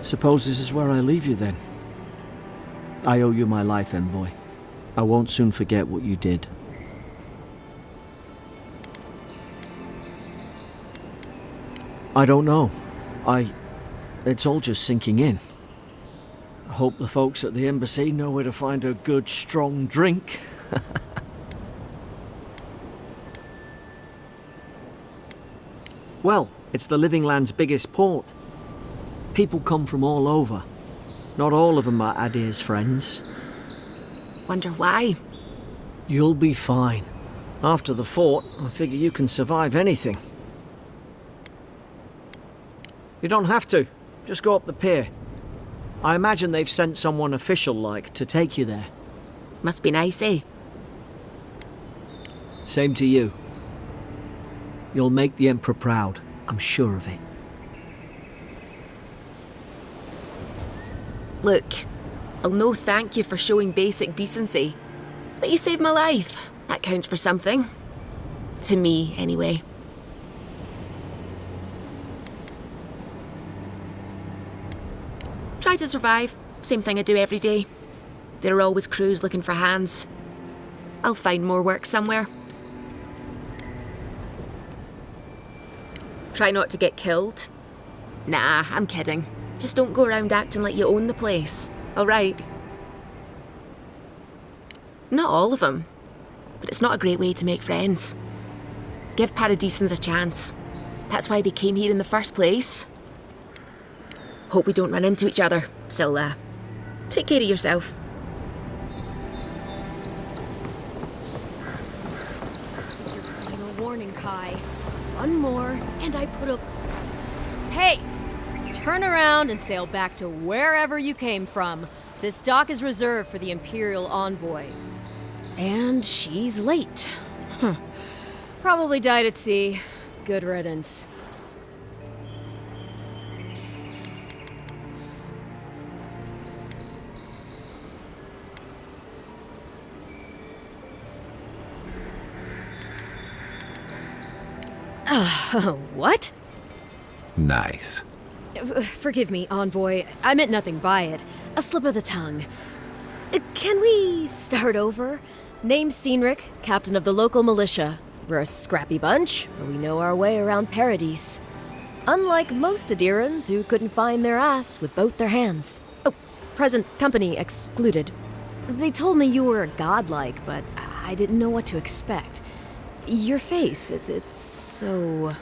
Suppose this is where I leave you then. I owe you my life, envoy. I won't soon forget what you did. I don't know. It's all just sinking in. I hope the folks at the embassy know where to find a good, strong drink. Well, it's the Living Land's biggest port. People come from all over. Not all of them are Adir's friends. Wonder why? You'll be fine. After the fort, I figure you can survive anything. You don't have to. Just go up the pier. I imagine they've sent someone official-like to take you there. Must be nice, eh? Same to you. You'll make the Emperor proud. I'm sure of it. Look, I'll no thank you for showing basic decency. But you saved my life. That counts for something. To me, anyway. Try to survive. Same thing I do every day. There are always crews looking for hands. I'll find more work somewhere. Try not to get killed. Nah, I'm kidding. Just don't go around acting like you own the place, alright? Not all of them, but it's not a great way to make friends. Give Paradisans a chance. That's why they came here in the first place. Hope we don't run into each other, so take care of yourself. This is your final warning, Kai. One more, and I put up... Hey! Turn around and sail back to wherever you came from. This dock is reserved for the Imperial Envoy. And she's late. Probably died at sea. Good riddance. What? Nice. Forgive me, Envoy. I meant nothing by it. A slip of the tongue. Can we start over? Name's Cynric, captain of the local militia. We're a scrappy bunch, but we know our way around Paradis. Unlike most Adirans who couldn't find their ass with both their hands. Oh, present company excluded. They told me you were godlike, but I didn't know what to expect. Your face, it's so...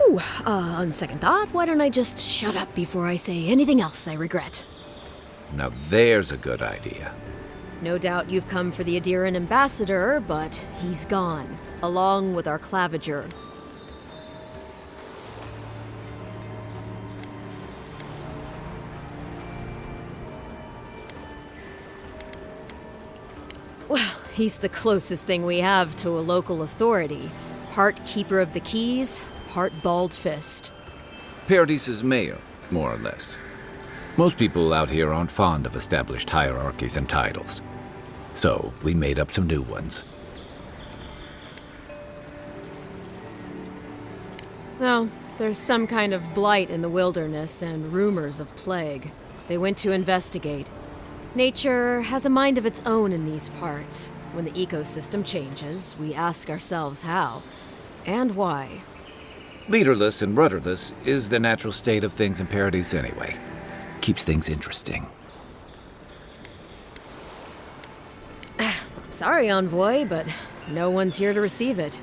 Ooh, on second thought, why don't I just shut up before I say anything else I regret? Now there's a good idea. No doubt you've come for the Adiran ambassador, but he's gone, along with our claviger. Well, he's the closest thing we have to a local authority. Part keeper of the keys, part bald fist. Paradis's mayor, more or less. Most people out here aren't fond of established hierarchies and titles. So, we made up some new ones. Well, there's some kind of blight in the wilderness and rumors of plague. They went to investigate. Nature has a mind of its own in these parts. When the ecosystem changes, we ask ourselves how and why. Leaderless and rudderless is the natural state of things in Paradis anyway. Keeps things interesting. I'm sorry, Envoy, but no one's here to receive it.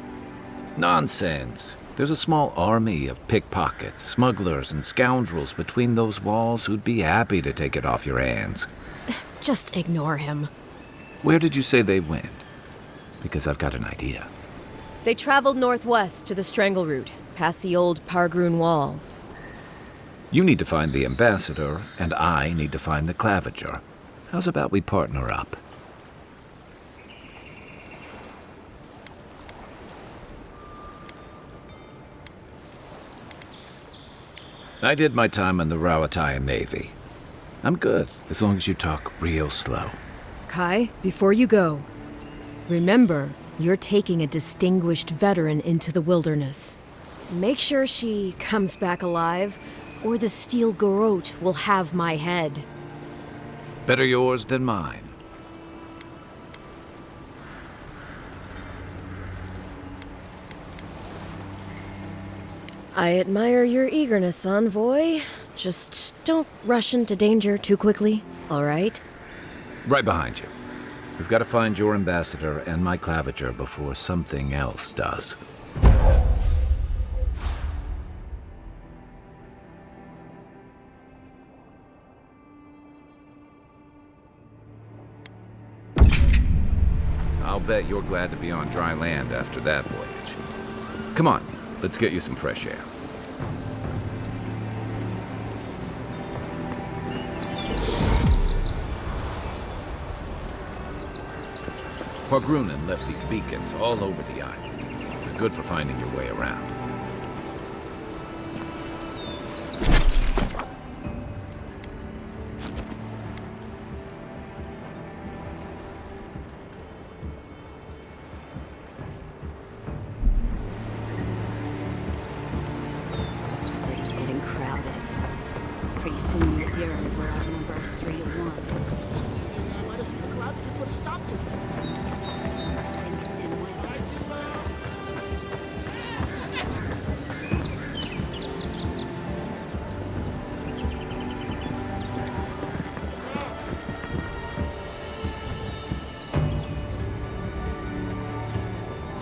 Nonsense. There's a small army of pickpockets, smugglers, and scoundrels between those walls who'd be happy to take it off your hands. Just ignore him. Where did you say they went? Because I've got an idea. They traveled northwest to the Strangleroot, past the old Pargroon Wall. You need to find the ambassador, and I need to find the claviger. How's about we partner up? I did my time in the Rawatayan Navy. I'm good, as long as you talk real slow. Kai, before you go, remember, you're taking a distinguished veteran into the wilderness. Make sure she comes back alive, or the steel garrote will have my head. Better yours than mine. I admire your eagerness, Envoy. Just don't rush into danger too quickly, all right? Right behind you. We've got to find your ambassador and my claviger before something else does. I'll bet you're glad to be on dry land after that voyage. Come on, let's get you some fresh air. Pargrunen left these beacons all over the island. They're good for finding your way around. City's getting crowded. Pretty soon the Durans will outnumber us 3-1. Why doesn't the cloud put a stop to them?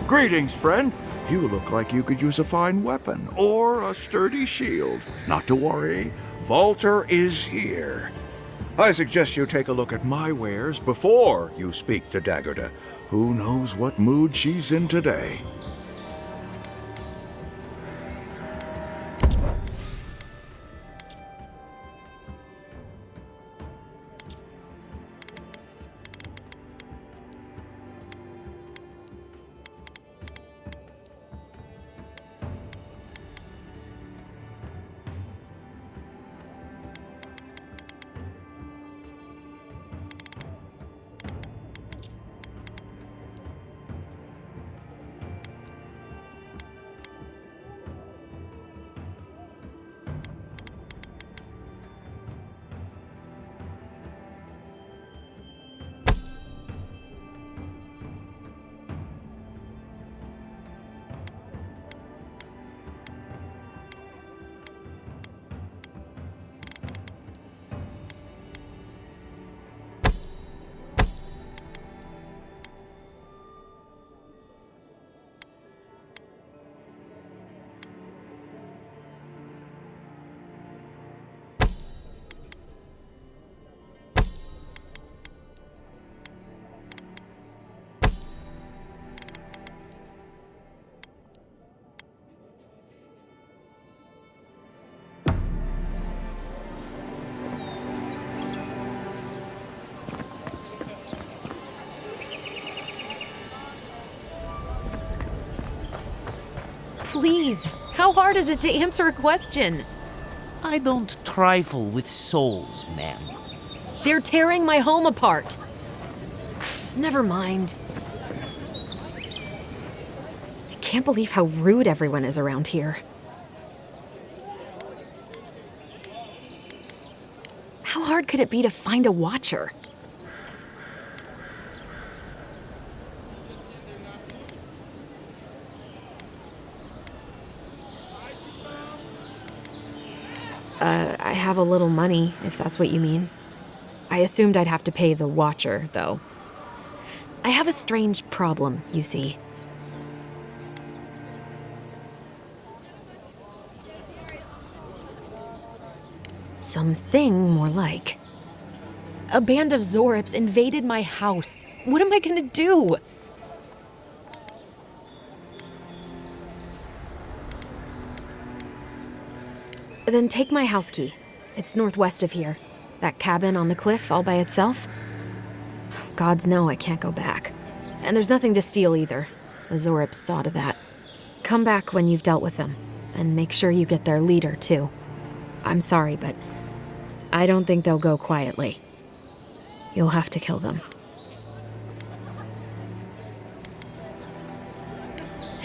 Greetings, friend. You look like you could use a fine weapon or a sturdy shield. Not to worry, Volter is here. I suggest you take a look at my wares before you speak to Daggerda. Who knows what mood she's in today? Please, how hard is it to answer a question? I don't trifle with souls, ma'am. They're tearing my home apart. Never mind. I can't believe how rude everyone is around here. How hard could it be to find a watcher? I have a little money, if that's what you mean. I assumed I'd have to pay the watcher, though. I have a strange problem, you see. Something more like. A band of Zorips invaded my house. What am I gonna do? Then take my house key. It's northwest of here. That cabin on the cliff all by itself. Gods know I can't go back. And there's nothing to steal either. The Zorips saw to that. Come back when you've dealt with them. And make sure you get their leader, too. I'm sorry, but I don't think they'll go quietly. You'll have to kill them.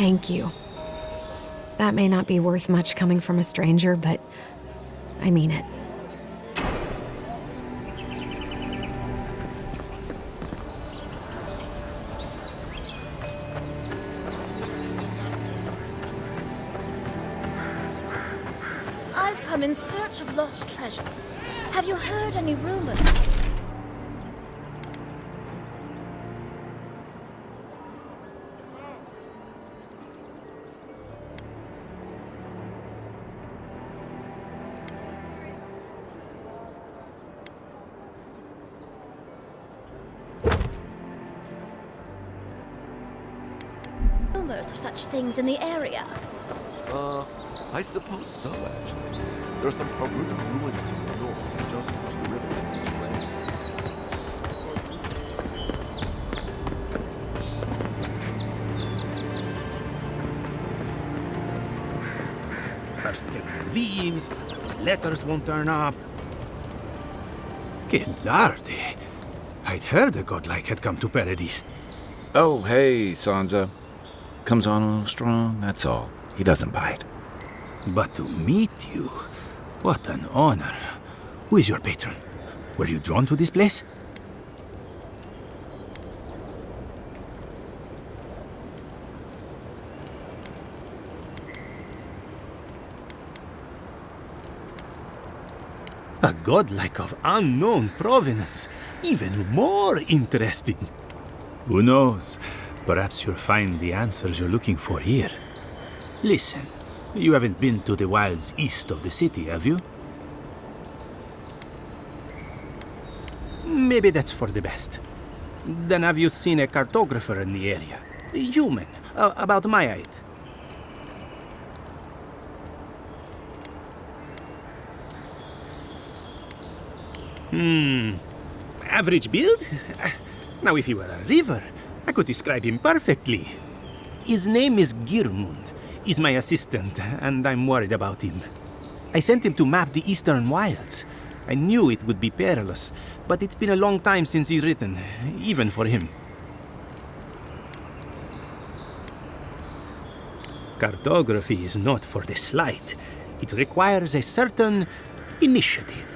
Thank you. That may not be worth much coming from a stranger, but I mean it. I've come in search of lost treasures. Have you heard any rumors? Rumors of such things in the area? I suppose so, actually. There are some Peruvian ruins to the north, just across the river from First get leaves, those letters won't turn up. Good lordy. I'd heard a godlike had come to Paradis. Oh, hey, Sanza. Comes on a little strong, that's all. He doesn't bite. But to meet you, what an honor. Who is your patron? Were you drawn to this place? A godlike of unknown provenance. Even more interesting. Who knows? Perhaps you'll find the answers you're looking for here. Listen, you haven't been to the wilds east of the city, have you? Maybe that's for the best. Then have you seen a cartographer in the area? A human, about my height. Average build? Now, if he were a river, I could describe him perfectly. His name is Girmund. He's my assistant, and I'm worried about him. I sent him to map the eastern wilds. I knew it would be perilous, but it's been a long time since he's written, even for him. Cartography is not for the slight. It requires a certain initiative.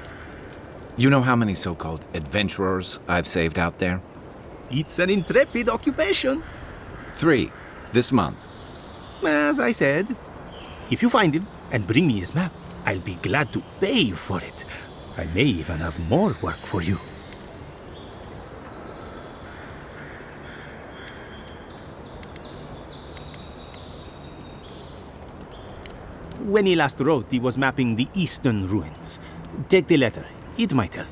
You know how many so-called adventurers I've saved out there? It's an intrepid occupation. 3, this month. As I said, if you find him and bring me his map, I'll be glad to pay you for it. I may even have more work for you. When he last wrote, he was mapping the eastern ruins. Take the letter. It might help.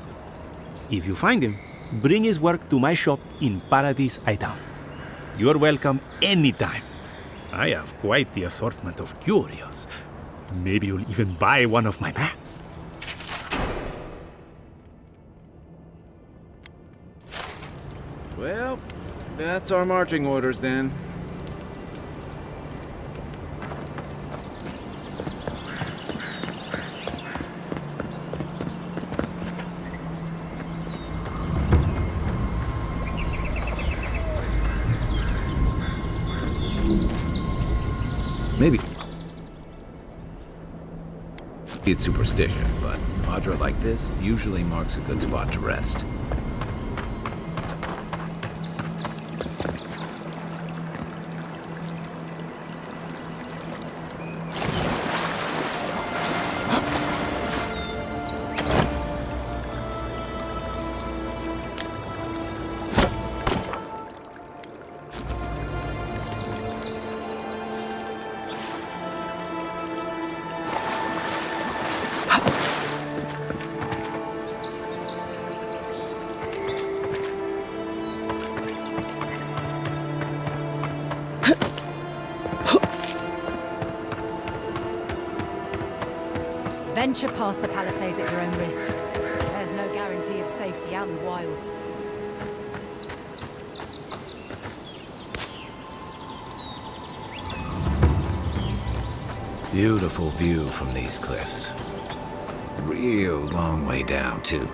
If you find him, bring his work to my shop in Paradis Town. You're welcome anytime. I have quite the assortment of curios. Maybe you'll even buy one of my maps. Well, that's our marching orders then. Maybe it's superstition, but Audra like this usually marks a good spot to rest. Venture past the palisades at your own risk. There's no guarantee of safety out in the wilds. Beautiful view from these cliffs. Real long way down, too.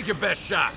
Take your best shot.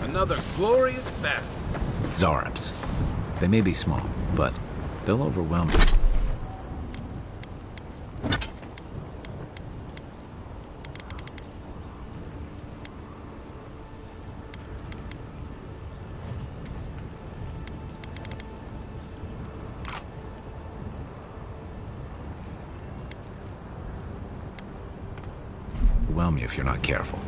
Another glorious battle. Zarops. They may be small, but they'll overwhelm you. Overwhelm you if you're not careful.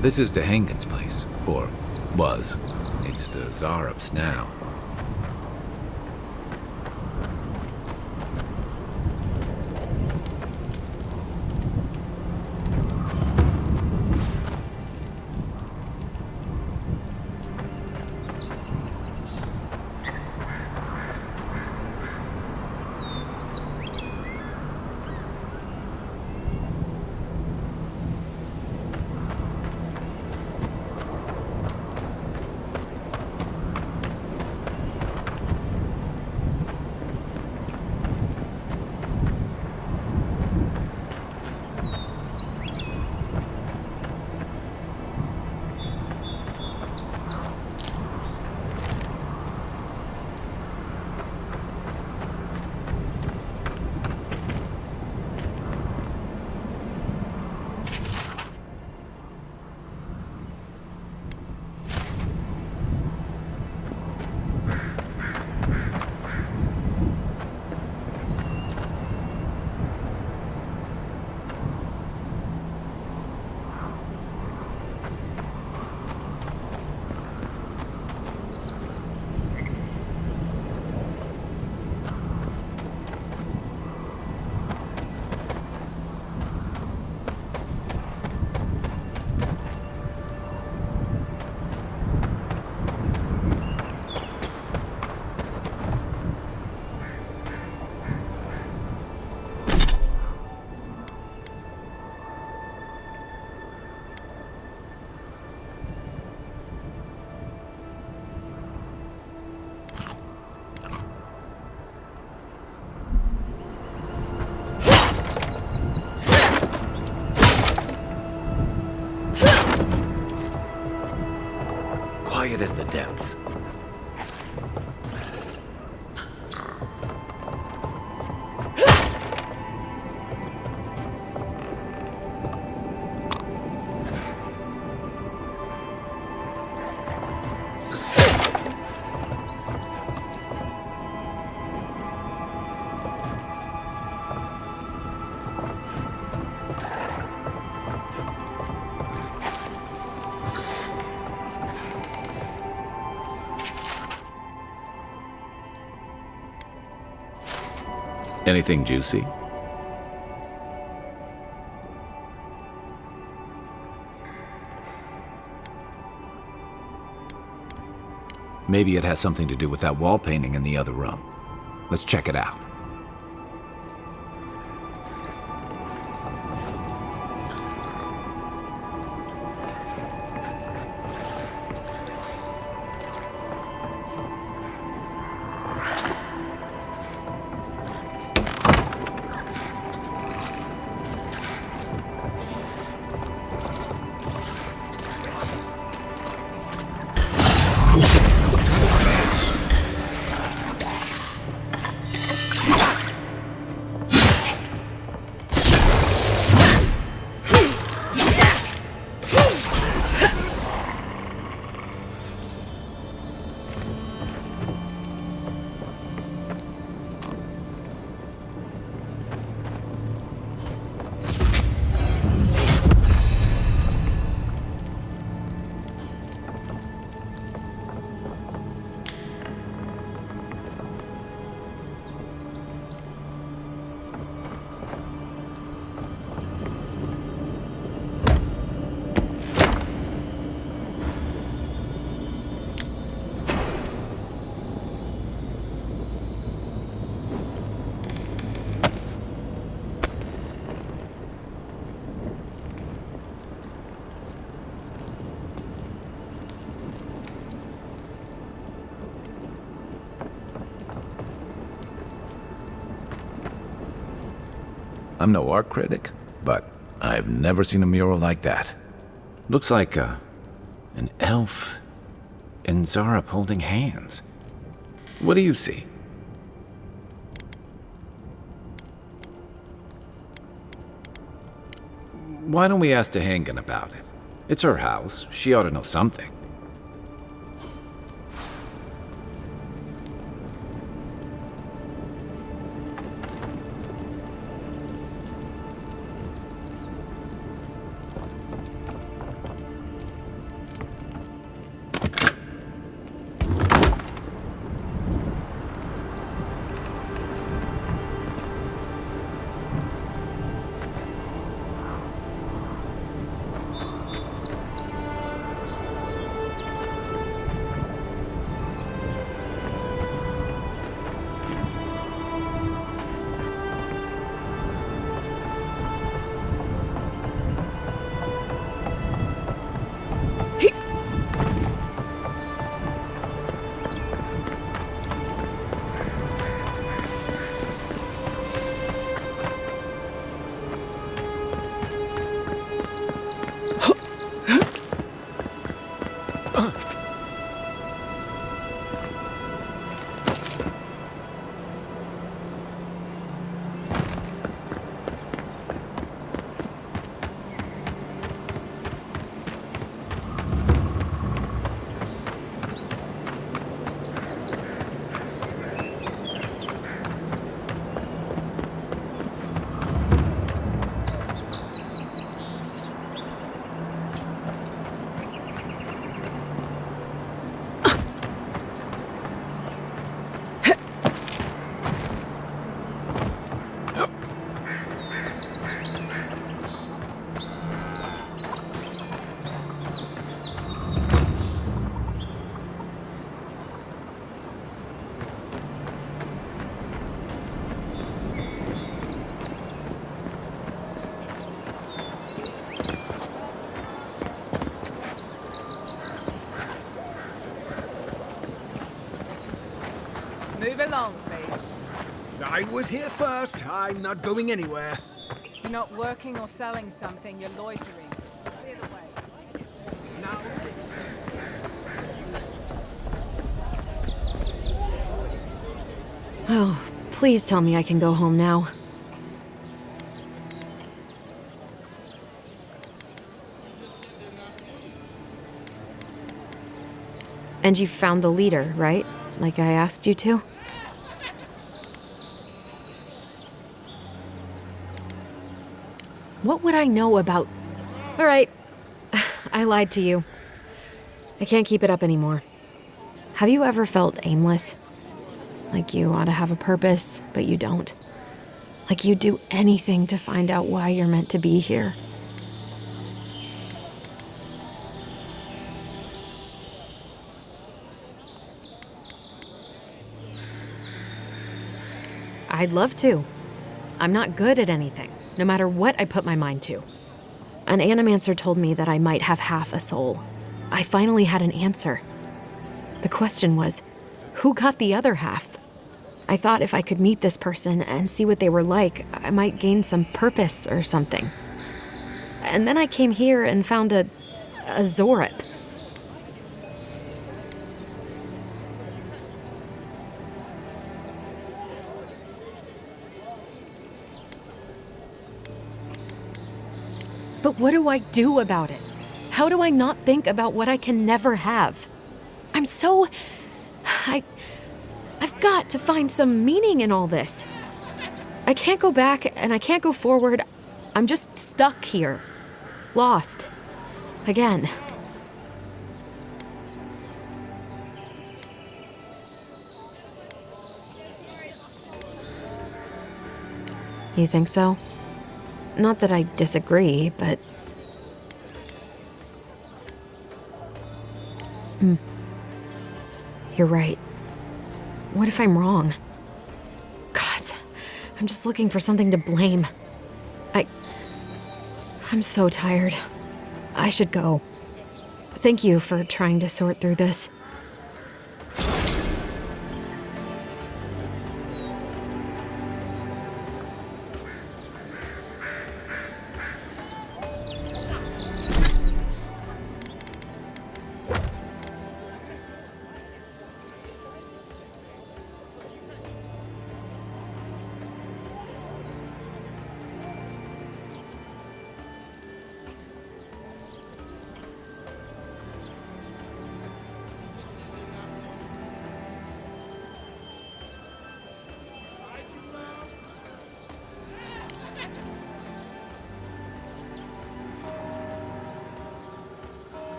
This is Dehengen's place, or was. It's the Zarops now. quiet as the depths. Anything juicy? Maybe it has something to do with that wall painting in the other room. Let's check it out. I'm no art critic, but I've never seen a mural like that. Looks like an elf and Zarep holding hands. What do you see? Why don't we ask Dehengen about it? It's her house. She ought to know something. Move along, please. I was here first. I'm not going anywhere. You're not working or selling something, you're loitering. Clear the way. Now. Oh, please tell me I can go home now. And you found the leader, right? Like I asked you to? What would I know about... All right, I lied to you. I can't keep it up anymore. Have you ever felt aimless? Like you ought to have a purpose, but you don't? Like you'd do anything to find out why you're meant to be here? I'd love to. I'm not good at anything, no matter what I put my mind to. An animancer told me that I might have half a soul. I finally had an answer. The question was, who got the other half? I thought if I could meet this person and see what they were like, I might gain some purpose or something. And then I came here and found a Zorip. But what do I do about it? How do I not think about what I can never have? I'm so... I've got to find some meaning in all this. I can't go back and I can't go forward. I'm just stuck here. Lost. Again. You think so? Not that I disagree, but... You're right. What if I'm wrong? God, I'm just looking for something to blame. I'm so tired. I should go. Thank you for trying to sort through this.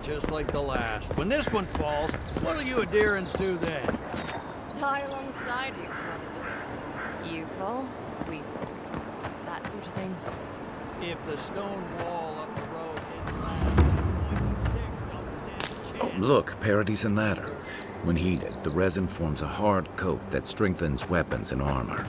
Just like the last. When this one falls, what'll you adherents do then? Die alongside you, probably. You fall, we fall. It's that sort of thing. If the stone wall up the road Oh, look, Paradis and ladder. When heated, the resin forms a hard coat that strengthens weapons and armor.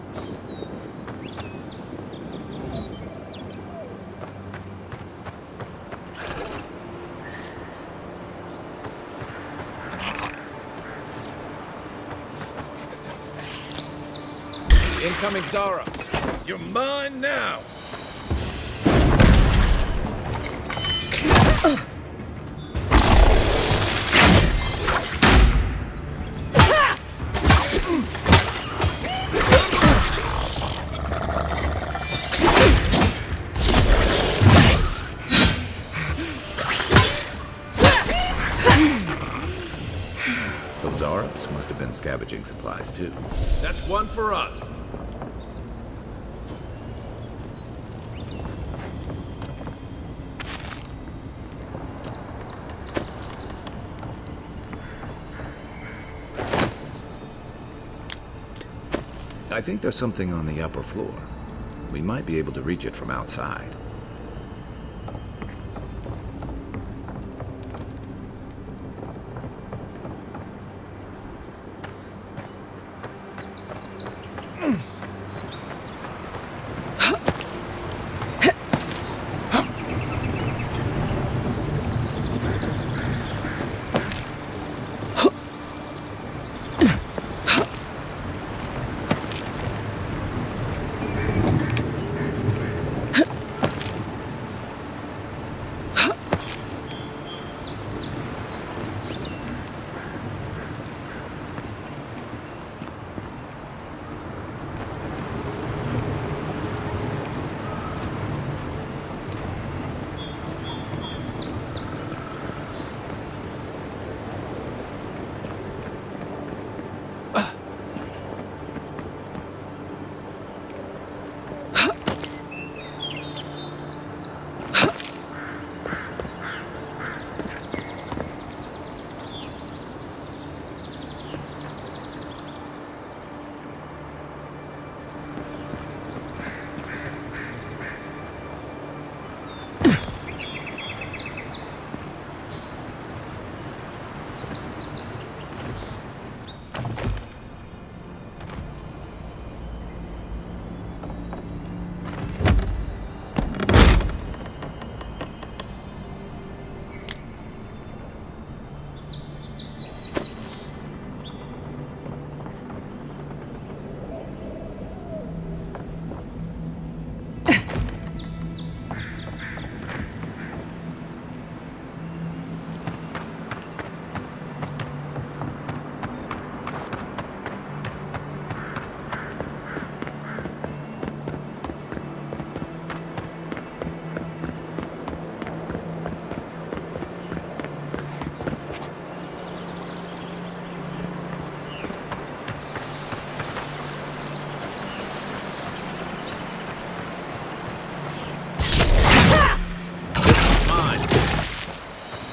Incoming Zaros. You're mine now. Those Arabs must have been scavenging supplies too. That's one for us. I think there's something on the upper floor. We might be able to reach it from outside.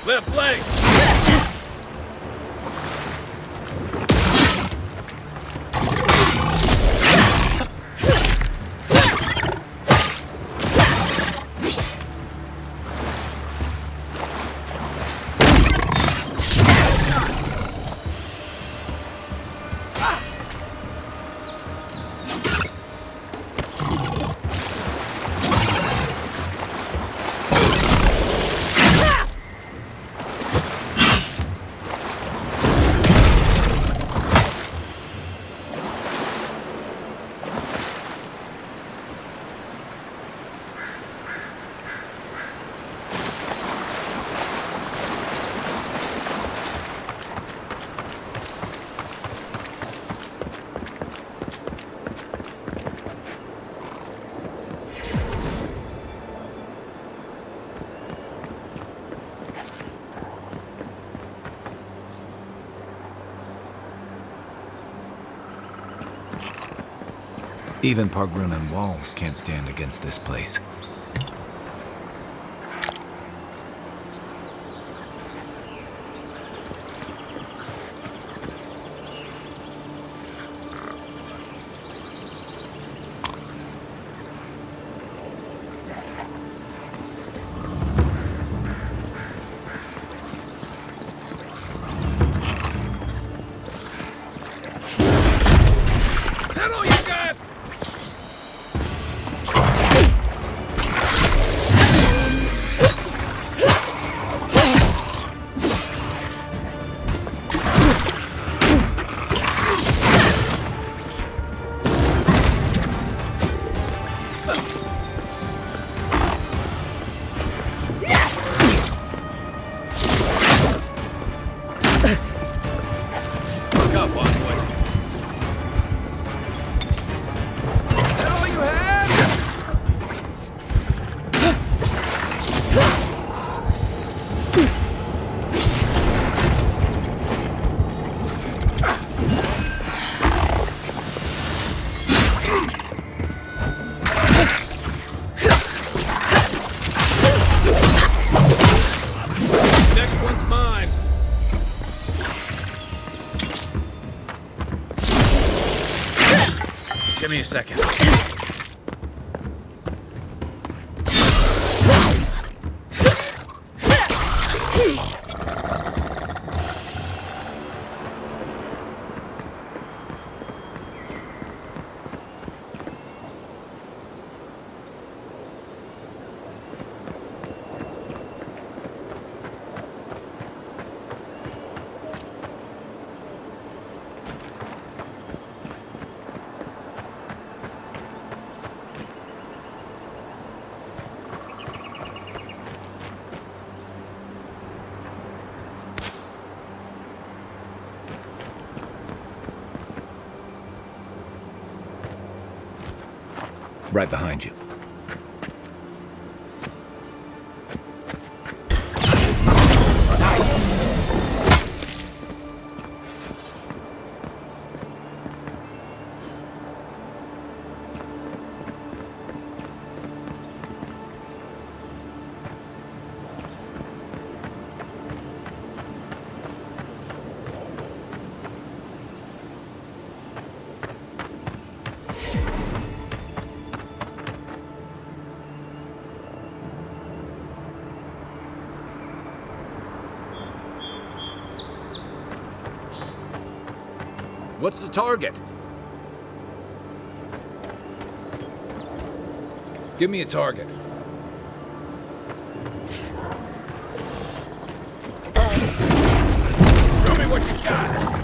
Left leg! Even Pargrunan walls can't stand against this place. Settle, you guys! me a second. Right behind you. What's the target? Give me a target. Show me what you got.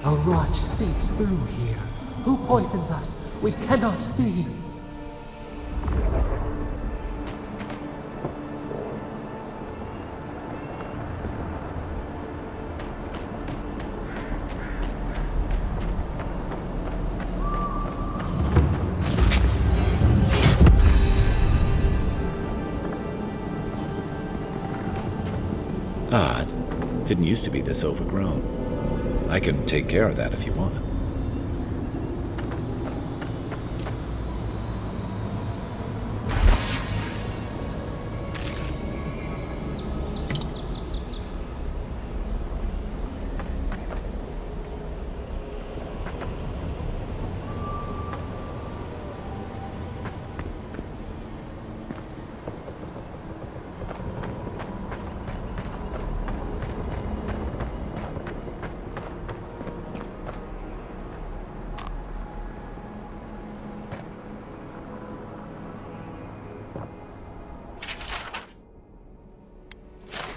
A rot seeps through here. Who poisons us? We cannot see. Odd. Didn't used to be this overgrown. I can take care of that if you want.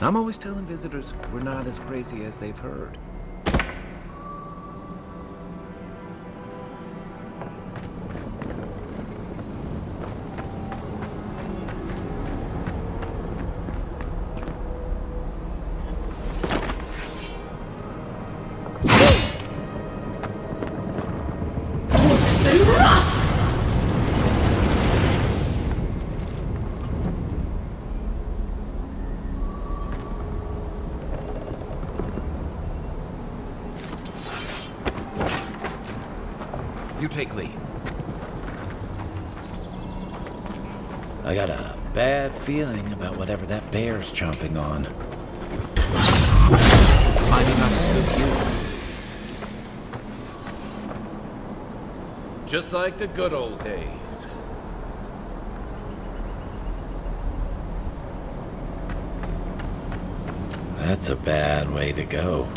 I'm always telling visitors we're not as crazy as they've heard. You take lead. I got a bad feeling about whatever that bear's chomping on. Minding not to spook you. Just like the good old days. That's a bad way to go.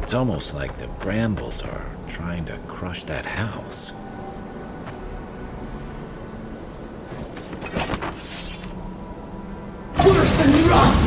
It's almost like the brambles are trying to crush that house. Worse than rough!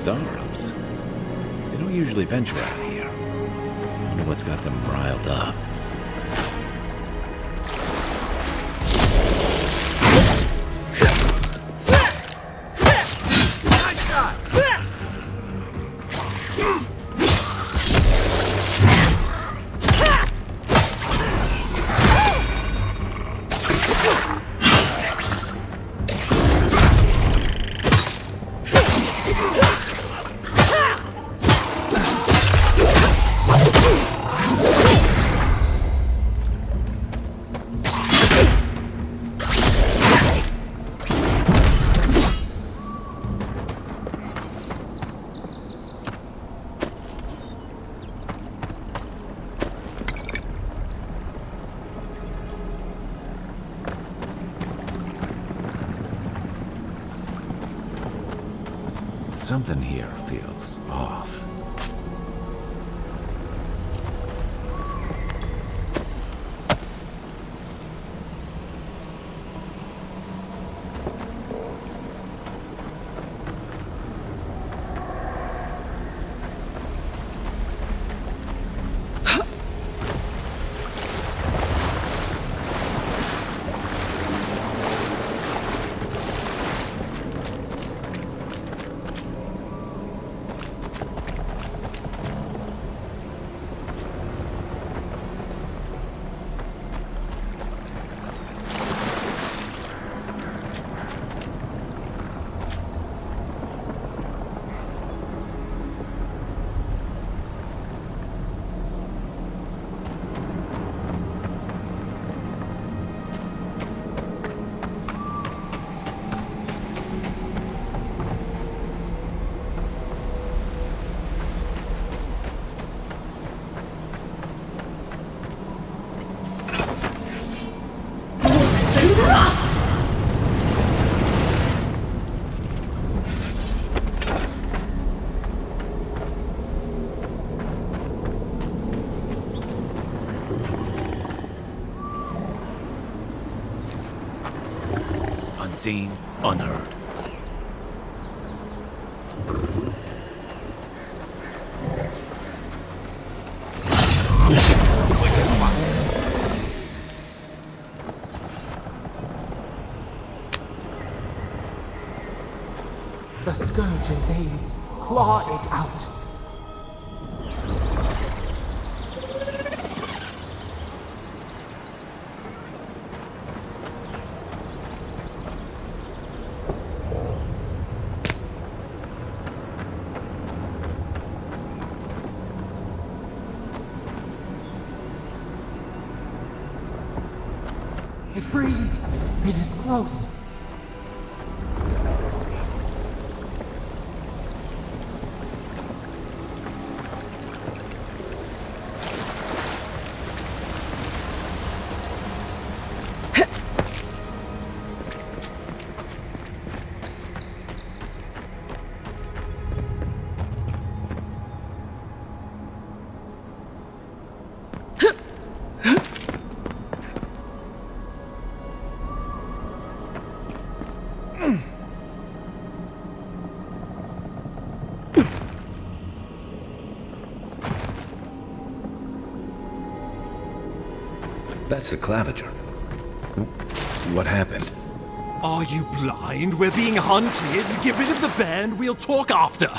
Zarups. They don't usually venture out here. I wonder what's got them riled up. Something here feels off. Unseen, unheard. The scourge invades. Claw it out. It breathes. It is close. That's the claviger. What happened? Are you blind? We're being hunted. Get rid of the band. We'll talk after.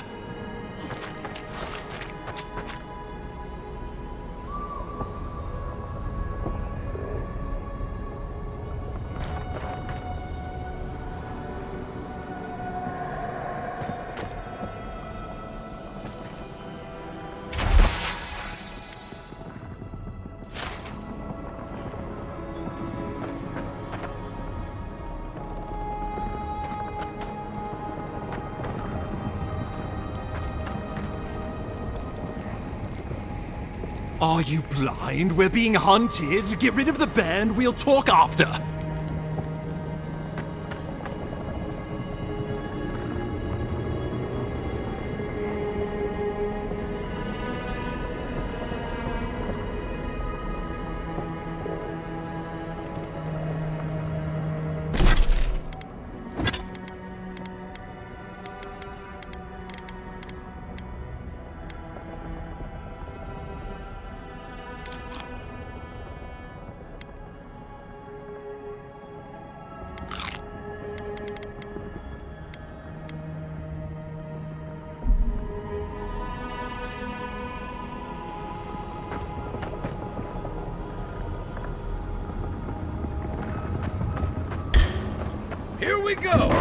Are you blind? We're being hunted. Get rid of the band. We'll talk after. Here we go!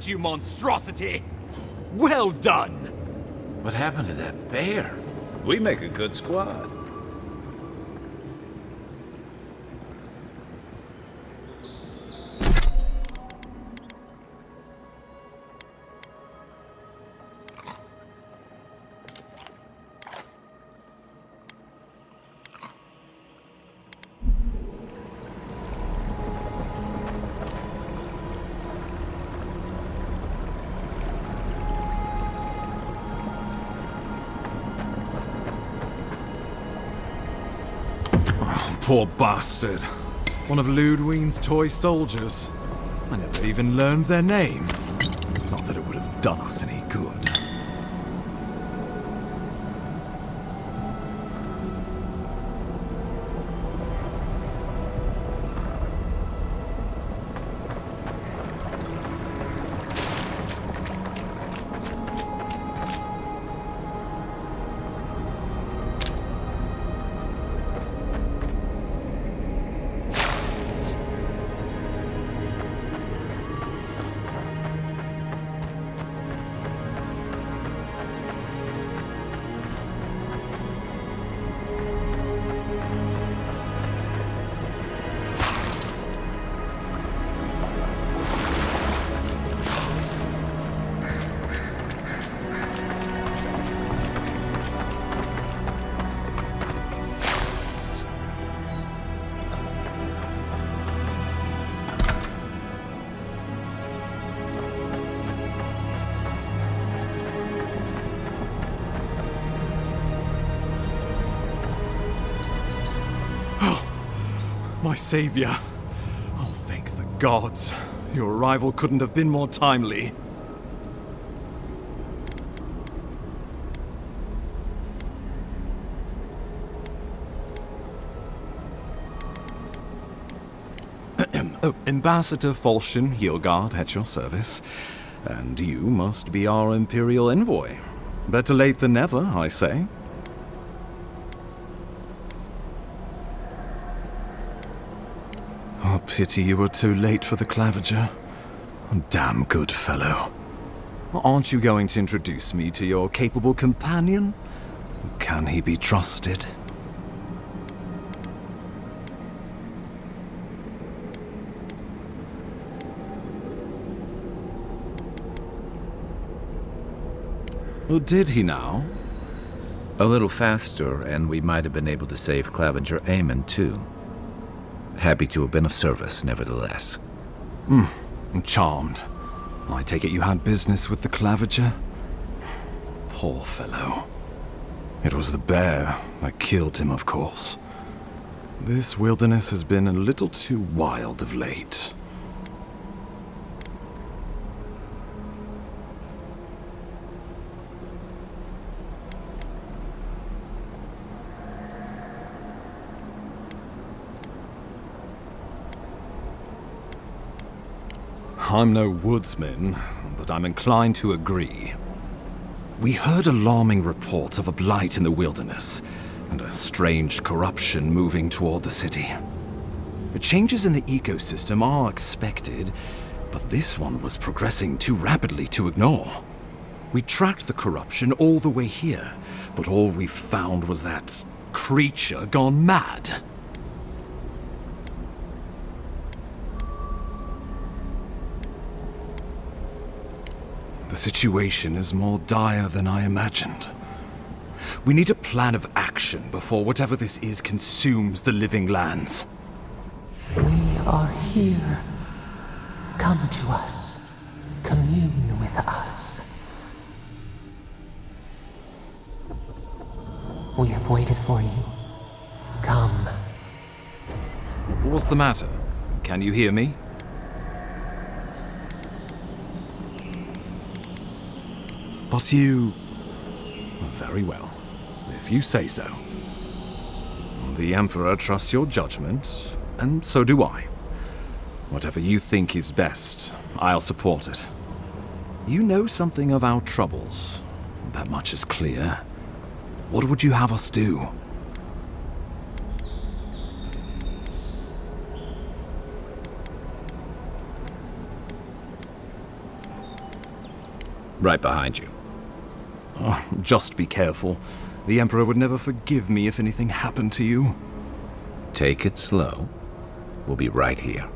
that, you monstrosity! Well done! What happened to that bear? We make a good squad. Poor bastard. One of Ludwine's toy soldiers. I never even learned their name. Not that it would have done us any good. My savior. Oh, thank the gods. Your arrival couldn't have been more timely. Ambassador Falscen Hylgard at your service. And you must be our Imperial envoy. Better late than never, I say. Oh, pity you were too late for the claviger. A damn good fellow. Aren't you going to introduce me to your capable companion? Can he be trusted? Oh, did he now? A little faster, and we might have been able to save Claviger Aemon, too. Happy to have been of service, nevertheless. I'm charmed. I take it you had business with the Claviger? Poor fellow. It was the bear that killed him, of course. This wilderness has been a little too wild of late. I'm no woodsman, but I'm inclined to agree. We heard alarming reports of a blight in the wilderness, and a strange corruption moving toward the city. The changes in the ecosystem are expected, but this one was progressing too rapidly to ignore. We tracked the corruption all the way here, but all we found was that creature gone mad. The situation is more dire than I imagined. We need a plan of action before whatever this is consumes the living lands. We are here. Come to us. Commune with us. We have waited for you. Come. What's the matter? Can you hear me? But you... Very well, if you say so. The Emperor trusts your judgment, and so do I. Whatever you think is best, I'll support it. You know something of our troubles. That much is clear. What would you have us do? Right behind you. Oh, just be careful. The Emperor would never forgive me if anything happened to you. Take it slow. We'll be right here.